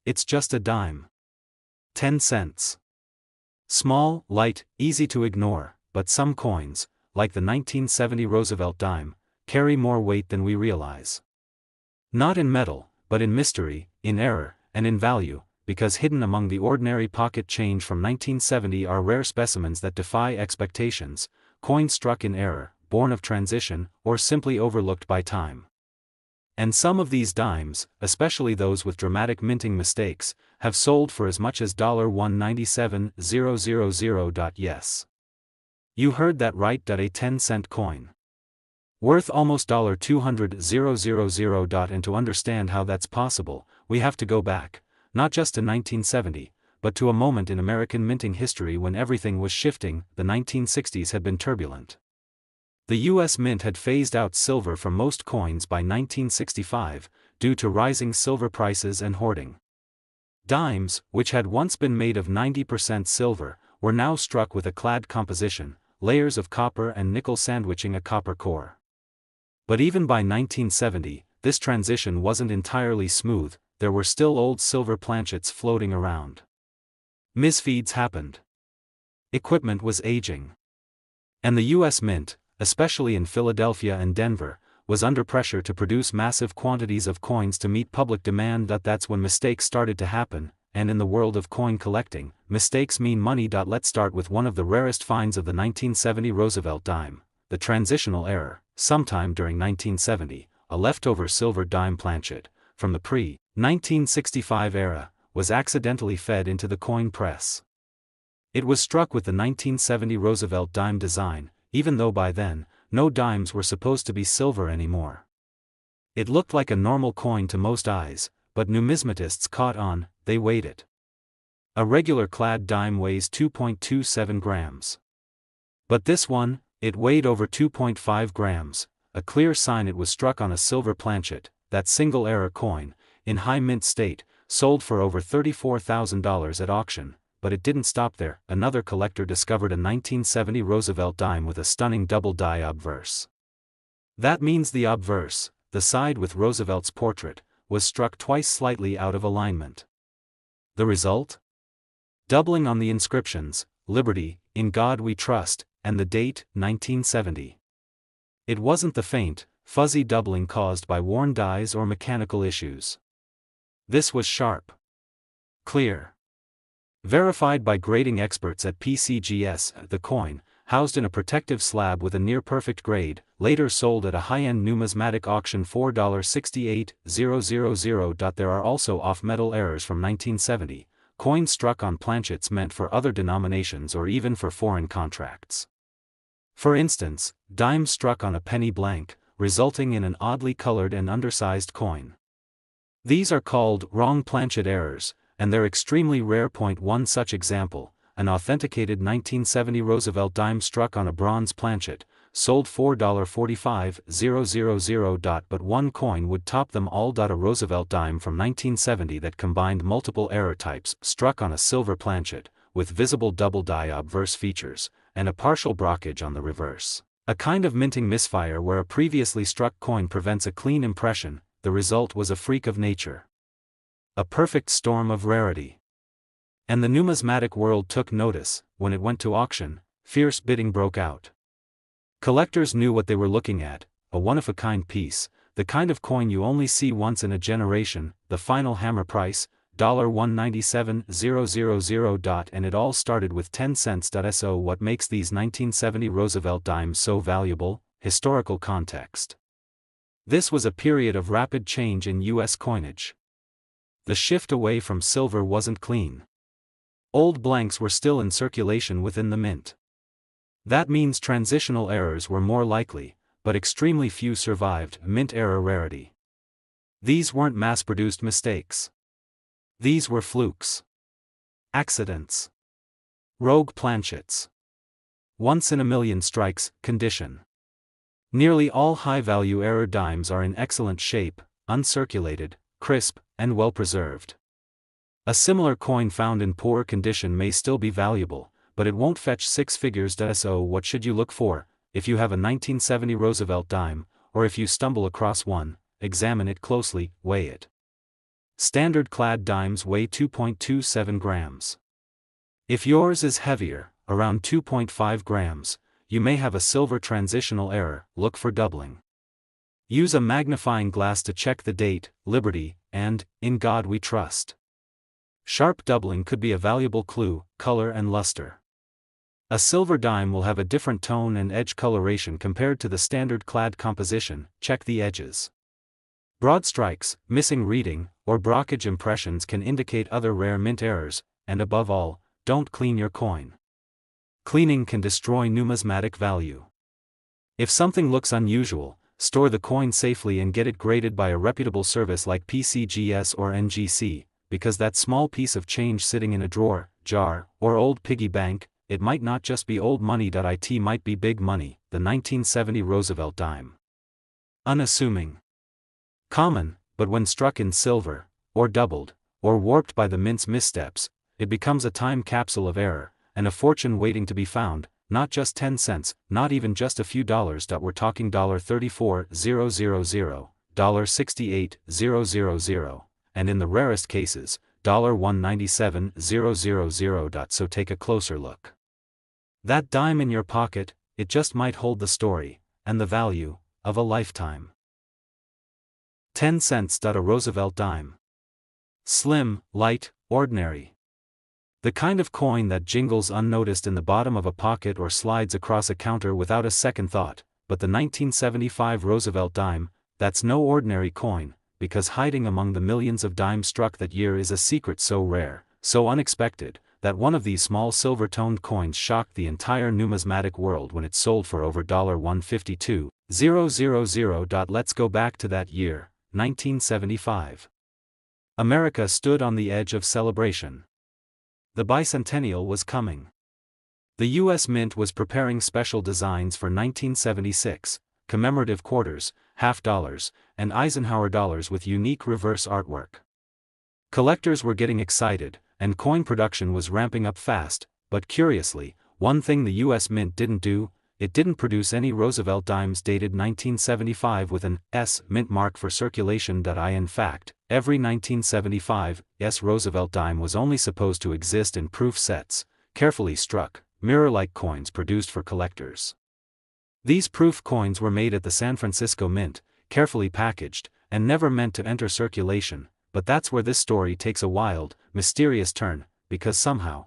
It's just a dime. 10 cents. Small, light, easy to ignore, but some coins, like the 1970 Roosevelt dime, carry more weight than we realize. Not in metal, but in mystery, in error, and in value, because hidden among the ordinary pocket change from 1970 are rare specimens that defy expectations, coins struck in error, born of transition, or simply overlooked by time. And some of these dimes, especially those with dramatic minting mistakes, have sold for as much as $197,000. Yes. You heard that right. A 10-cent coin. Worth almost $200,000. And to understand how that's possible, we have to go back, not just to 1970, but to a moment in American minting history when everything was shifting. The 1960s had been turbulent. The U.S. Mint had phased out silver from most coins by 1965, due to rising silver prices and hoarding. Dimes, which had once been made of 90% silver, were now struck with a clad composition, layers of copper and nickel sandwiching a copper core. But even by 1970, this transition wasn't entirely smooth. There were still old silver planchets floating around. Misfeeds happened. Equipment was aging. And the U.S. Mint, especially in Philadelphia and Denver, was under pressure to produce massive quantities of coins to meet public demand. That's when mistakes started to happen, and in the world of coin collecting, mistakes mean money. Let's start with one of the rarest finds of the 1970 Roosevelt dime, the transitional error. Sometime during 1970, a leftover silver dime planchet, from the pre-1965 era, was accidentally fed into the coin press. It was struck with the 1970 Roosevelt dime design, even though by then, no dimes were supposed to be silver anymore. It looked like a normal coin to most eyes, but numismatists caught on. They weighed it. A regular clad dime weighs 2.27 grams. But this one, it weighed over 2.5 grams, a clear sign it was struck on a silver planchet. That single error coin, in high mint state, sold for over $34,000 at auction. But it didn't stop there. Another collector discovered a 1970 Roosevelt dime with a stunning double-die obverse. That means the obverse, the side with Roosevelt's portrait, was struck twice slightly out of alignment. The result? Doubling on the inscriptions, "Liberty, in God We Trust," and the date, 1970. It wasn't the faint, fuzzy doubling caused by worn dies or mechanical issues. This was sharp. Clear. Verified by grading experts at PCGS. The coin, housed in a protective slab with a near-perfect grade, later sold at a high-end numismatic auction $4.68000. There are also off-metal errors from 1970, coins struck on planchets meant for other denominations or even for foreign contracts. For instance, dimes struck on a penny blank, resulting in an oddly colored and undersized coin. These are called wrong planchet errors, and they're extremely rare. One such example, an authenticated 1970 Roosevelt dime struck on a bronze planchet, sold $4.45000. But one coin would top them all. A Roosevelt dime from 1970 that combined multiple error types, struck on a silver planchet, with visible double-die obverse features, and a partial brockage on the reverse. A kind of minting misfire where a previously struck coin prevents a clean impression. The result was a freak of nature. A perfect storm of rarity. And the numismatic world took notice. When it went to auction, fierce bidding broke out. Collectors knew what they were looking at, a one-of-a-kind piece, the kind of coin you only see once in a generation. The final hammer price, $197,000. And it all started with 10 cents. So what makes these 1970 Roosevelt dimes so valuable? Historical context. This was a period of rapid change in U.S. coinage. The shift away from silver wasn't clean. Old blanks were still in circulation within the mint. That means transitional errors were more likely, but extremely few survived. Mint error rarity. These weren't mass-produced mistakes. These were flukes. Accidents. Rogue planchets. Once-in-a-million strikes. Condition. Nearly all high-value error dimes are in excellent shape, uncirculated, crisp, and well-preserved. A similar coin found in poor condition may still be valuable, but it won't fetch six figures. So what should you look for? If you have a 1970 Roosevelt dime, or if you stumble across one, examine it closely, weigh it. Standard clad dimes weigh 2.27 grams. If yours is heavier, around 2.5 grams, you may have a silver transitional error. Look for doubling. Use a magnifying glass to check the date, Liberty, and In God We Trust. Sharp doubling could be a valuable clue, color and luster. A silver dime will have a different tone and edge coloration compared to the standard clad composition. Check the edges. Broad strikes, missing reading, or blockage impressions can indicate other rare mint errors, and above all, don't clean your coin. Cleaning can destroy numismatic value. If something looks unusual, store the coin safely and get it graded by a reputable service like PCGS or NGC, because that small piece of change sitting in a drawer, jar, or old piggy bank, it might not just be old money. It might be big money. The 1970 Roosevelt dime. Unassuming. Common, but when struck in silver, or doubled, or warped by the mint's missteps, it becomes a time capsule of error, and a fortune waiting to be found. Not just 10 cents, not even just a few dollars. We're talking $34,000, $68,000, and in the rarest cases, $197,000. So take a closer look. That dime in your pocket, it just might hold the story, and the value, of a lifetime. 10 cents. A Roosevelt dime. Slim, light, ordinary. The kind of coin that jingles unnoticed in the bottom of a pocket or slides across a counter without a second thought. But the 1975 Roosevelt dime, that's no ordinary coin, because hiding among the millions of dimes struck that year is a secret so rare, so unexpected, that one of these small silver-toned coins shocked the entire numismatic world when it sold for over $152,000. Let's go back to that year, 1975. America stood on the edge of celebration. The bicentennial was coming. The U.S. Mint was preparing special designs for 1976, commemorative quarters, half dollars, and Eisenhower dollars with unique reverse artwork. Collectors were getting excited, and coin production was ramping up fast, but curiously, one thing the U.S. Mint didn't do, it didn't produce any Roosevelt dimes dated 1975 with an S mint mark for circulation. In fact, every 1975 S Roosevelt dime was only supposed to exist in proof sets, carefully struck, mirror-like coins produced for collectors. These proof coins were made at the San Francisco Mint, carefully packaged, and never meant to enter circulation, but that's where this story takes a wild, mysterious turn, because somehow,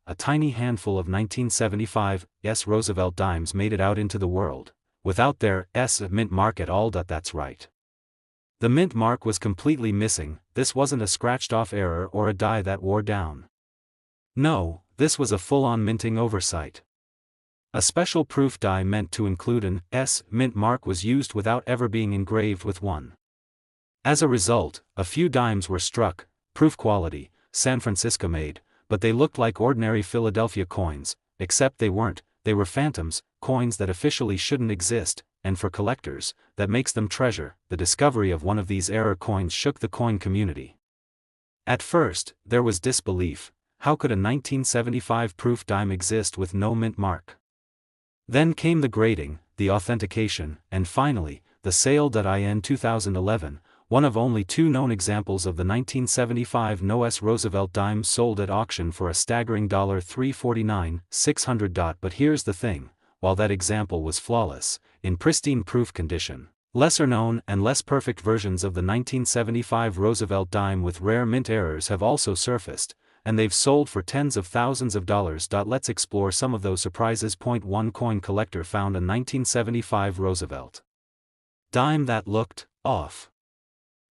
a tiny handful of 1975 S Roosevelt dimes made it out into the world, without their S mint mark at all. That's right. The mint mark was completely missing. This wasn't a scratched-off error or a die that wore down. No, this was a full-on minting oversight. A special proof die meant to include an S mint mark was used without ever being engraved with one. As a result, a few dimes were struck, proof quality, San Francisco made, but they looked like ordinary Philadelphia coins, except they weren't. They were phantoms, coins that officially shouldn't exist, and for collectors, that makes them treasure. The discovery of one of these error coins shook the coin community. At first, there was disbelief. How could a 1975 proof dime exist with no mint mark? Then came the grading, the authentication, and finally, the sale. In 2011, one of only two known examples of the 1975 No S Roosevelt dime sold at auction for a staggering $349,600. But here's the thing, while that example was flawless, in pristine proof condition, lesser known and less perfect versions of the 1975 Roosevelt dime with rare mint errors have also surfaced, and they've sold for tens of thousands of dollars. Let's explore some of those surprises. One coin collector found a 1975 Roosevelt dime that looked off.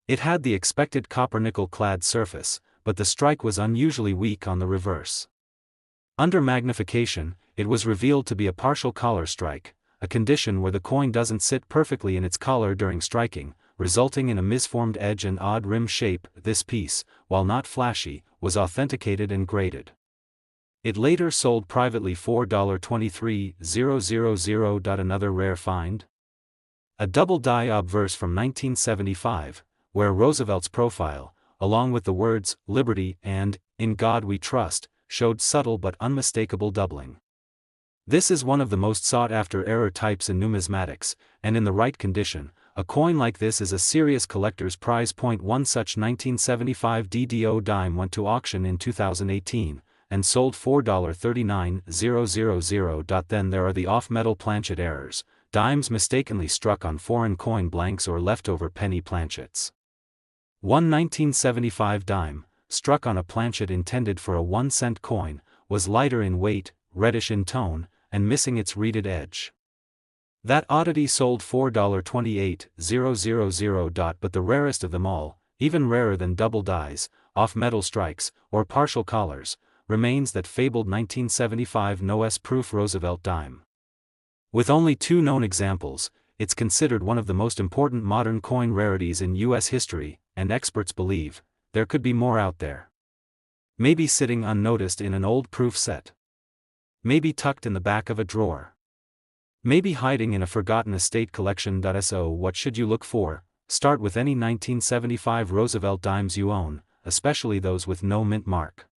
It had the expected copper-nickel clad surface, but the strike was unusually weak on the reverse. Under magnification, it was revealed to be a partial collar strike, a condition where the coin doesn't sit perfectly in its collar during striking, resulting in a misformed edge and odd rim shape. This piece, while not flashy, was authenticated and graded. It later sold privately for $23,000. Another rare find? A double die obverse from 1975, where Roosevelt's profile, along with the words, Liberty and, In God We Trust, showed subtle but unmistakable doubling. This is one of the most sought-after error types in numismatics, and in the right condition, A coin like this is a serious collector's prize. One such 1975 DDO dime went to auction in 2018, and sold $4.39000. Then there are the off-metal planchet errors, dimes mistakenly struck on foreign coin blanks or leftover penny planchets. One 1975 dime, struck on a planchet intended for a 1-cent coin, was lighter in weight, reddish in tone, and missing its reeded edge. That oddity sold $4.28000. But the rarest of them all, even rarer than double dies, off-metal strikes, or partial collars, remains that fabled 1975 no-S-proof Roosevelt dime. With only 2 known examples, it's considered one of the most important modern coin rarities in U.S. history, and experts believe there could be more out there. Maybe sitting unnoticed in an old proof set. Maybe tucked in the back of a drawer. Maybe hiding in a forgotten estate collection. So what should you look for? Start with any 1975 Roosevelt dimes you own, especially those with no mint mark.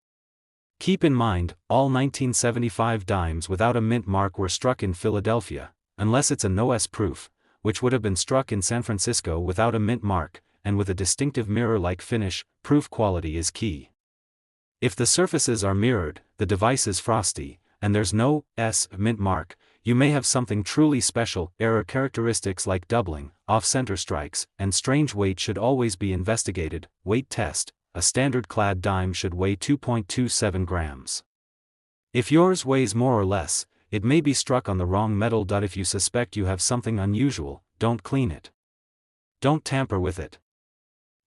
Keep in mind, all 1975 dimes without a mint mark were struck in Philadelphia, unless it's a no-S proof, which would have been struck in San Francisco without a mint mark, and with a distinctive mirror-like finish. Proof quality is key. If the surfaces are mirrored, the device is frosty, and there's no S mint mark, you may have something truly special. Error characteristics like doubling, off-center strikes, and strange weight should always be investigated. Weight test: a standard clad dime should weigh 2.27 grams. If yours weighs more or less, it may be struck on the wrong metal. If you suspect you have something unusual, don't clean it. Don't tamper with it.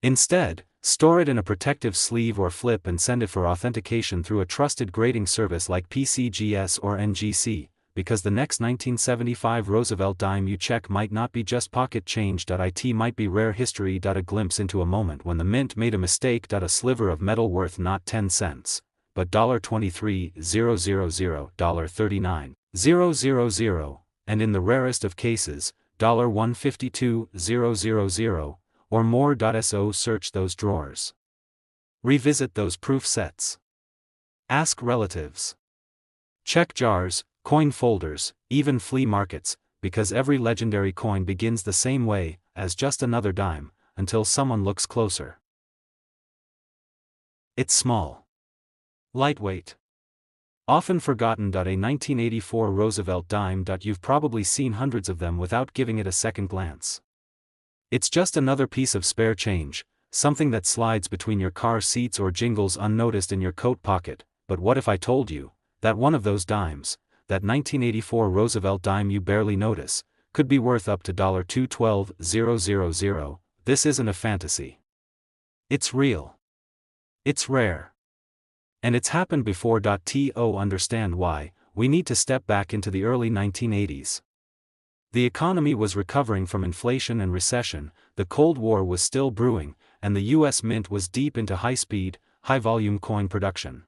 Instead, store it in a protective sleeve or flip and send it for authentication through a trusted grading service like PCGS or NGC, because the next 1975 Roosevelt dime you check might not be just pocket change. It might be rare history. A glimpse into a moment when the mint made a mistake. A sliver of metal worth not 10 cents, but $23,000, $39,000, and in the rarest of cases, $152,000, or more. So search those drawers. Revisit those proof sets. Ask relatives. Check jars, coin folders, even flea markets, because every legendary coin begins the same way, as just another dime, until someone looks closer. It's small. Lightweight. Often forgotten. A 1984 Roosevelt dime. You've probably seen hundreds of them without giving it a second glance. It's just another piece of spare change, something that slides between your car seats or jingles unnoticed in your coat pocket. But what if I told you that one of those dimes, that 1984 Roosevelt dime you barely notice, could be worth up to $212,000? This isn't a fantasy. It's real. It's rare. And it's happened before. To understand why, we need to step back into the early 1980s. The economy was recovering from inflation and recession, the Cold War was still brewing, and the U.S. Mint was deep into high-speed, high-volume coin production.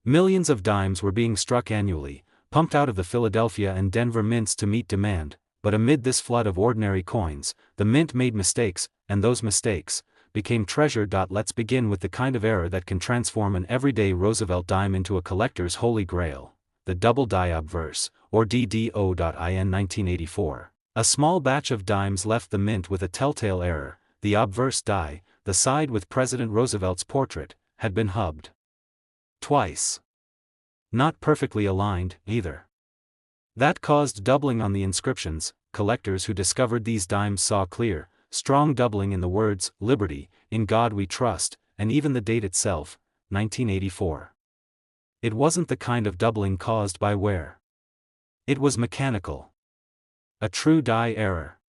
Millions of dimes were being struck annually, pumped out of the Philadelphia and Denver mints to meet demand, but amid this flood of ordinary coins, the mint made mistakes, and those mistakes became treasure. Let's begin with the kind of error that can transform an everyday Roosevelt dime into a collector's holy grail, the double die obverse, or DDO. In 1984, a small batch of dimes left the mint with a telltale error. The obverse die, the side with President Roosevelt's portrait, had been hubbed twice. Not perfectly aligned, either. That caused doubling on the inscriptions. Collectors who discovered these dimes saw clear, strong doubling in the words, "Liberty, in God we trust," and even the date itself, 1984. It wasn't the kind of doubling caused by wear. It was mechanical. A true die error.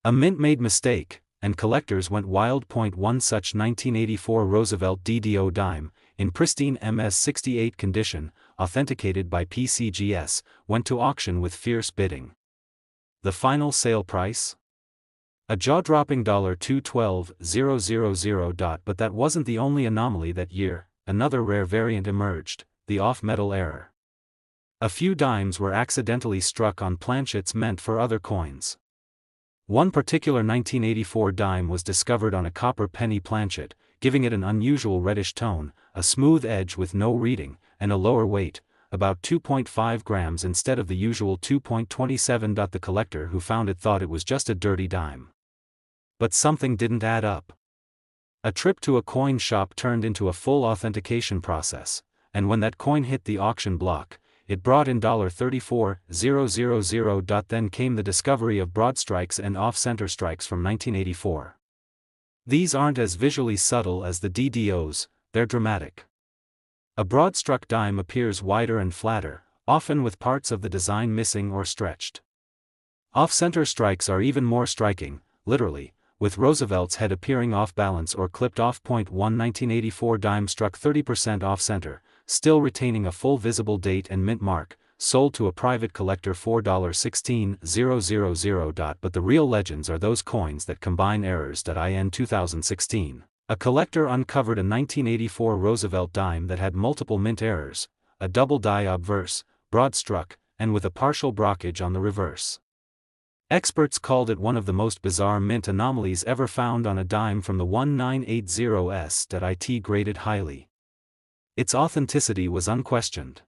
A mint-made mistake, and collectors went wild. One such 1984 Roosevelt DDO dime, in pristine MS-68 condition, authenticated by PCGS, went to auction with fierce bidding. The final sale price? A jaw-dropping $212,000. But that wasn't the only anomaly that year. Another rare variant emerged, the off-metal error. A few dimes were accidentally struck on planchets meant for other coins. One particular 1984 dime was discovered on a copper penny planchet, giving it an unusual reddish tone, a smooth edge with no reading, and a lower weight, about 2.5 grams instead of the usual 2.27. The collector who found it thought it was just a dirty dime. But something didn't add up. A trip to a coin shop turned into a full authentication process, and when that coin hit the auction block, it brought in $34,000. Then came the discovery of broad strikes and off-center strikes from 1984. These aren't as visually subtle as the DDOs, they're dramatic. A broad-struck dime appears wider and flatter, often with parts of the design missing or stretched. Off-center strikes are even more striking, literally, with Roosevelt's head appearing off-balance or clipped off. 1984 dime struck 30% off-center, still retaining a full visible date and mint mark, sold to a private collector $4.16000. But the real legends are those coins that combine errors. In 2016, a collector uncovered a 1984 Roosevelt dime that had multiple mint errors, a double die obverse, broad struck, and with a partial brockage on the reverse. Experts called it one of the most bizarre mint anomalies ever found on a dime from the 1980s. It graded highly. Its authenticity was unquestioned.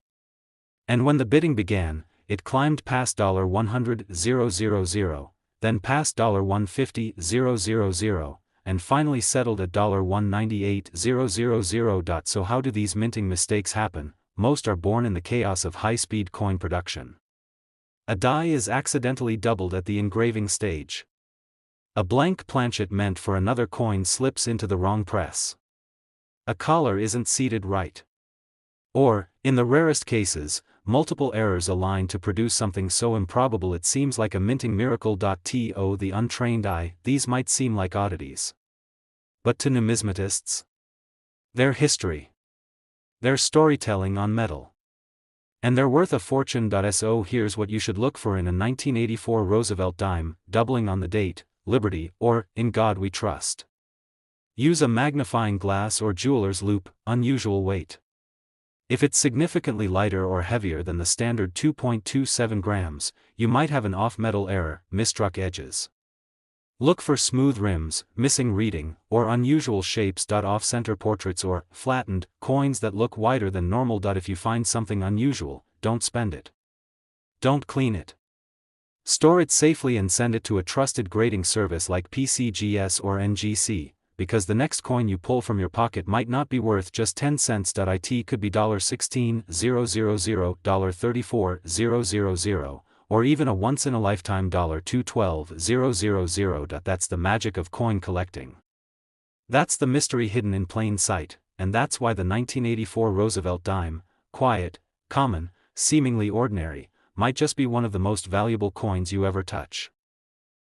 And when the bidding began, it climbed past $100,000, then past $150,000, and finally settled at $198,000. So how do these minting mistakes happen? Most are born in the chaos of high-speed coin production. A die is accidentally doubled at the engraving stage. A blank planchet meant for another coin slips into the wrong press. A collar isn't seated right. Or, in the rarest cases, multiple errors align to produce something so improbable it seems like a minting miracle. To the untrained eye, these might seem like oddities. But to numismatists, they're history. They're storytelling on metal. And they're worth a fortune. So here's what you should look for in a 1984 Roosevelt dime: doubling on the date, Liberty, or In God We Trust. Use a magnifying glass or jeweler's loupe. Unusual weight. If it's significantly lighter or heavier than the standard 2.27 grams, you might have an off-metal error, misstruck edges. Look for smooth rims, missing reading, or unusual shapes. Off-center portraits or flattened coins that look wider than normal. If you find something unusual, don't spend it. Don't clean it. Store it safely and send it to a trusted grading service like PCGS or NGC, because the next coin you pull from your pocket might not be worth just 10 cents. It could be $16,000, $34,000, or even a once-in-a-lifetime $212,000. That's the magic of coin collecting. That's the mystery hidden in plain sight, and that's why the 1984 Roosevelt dime, quiet, common, seemingly ordinary, might just be one of the most valuable coins you ever touch.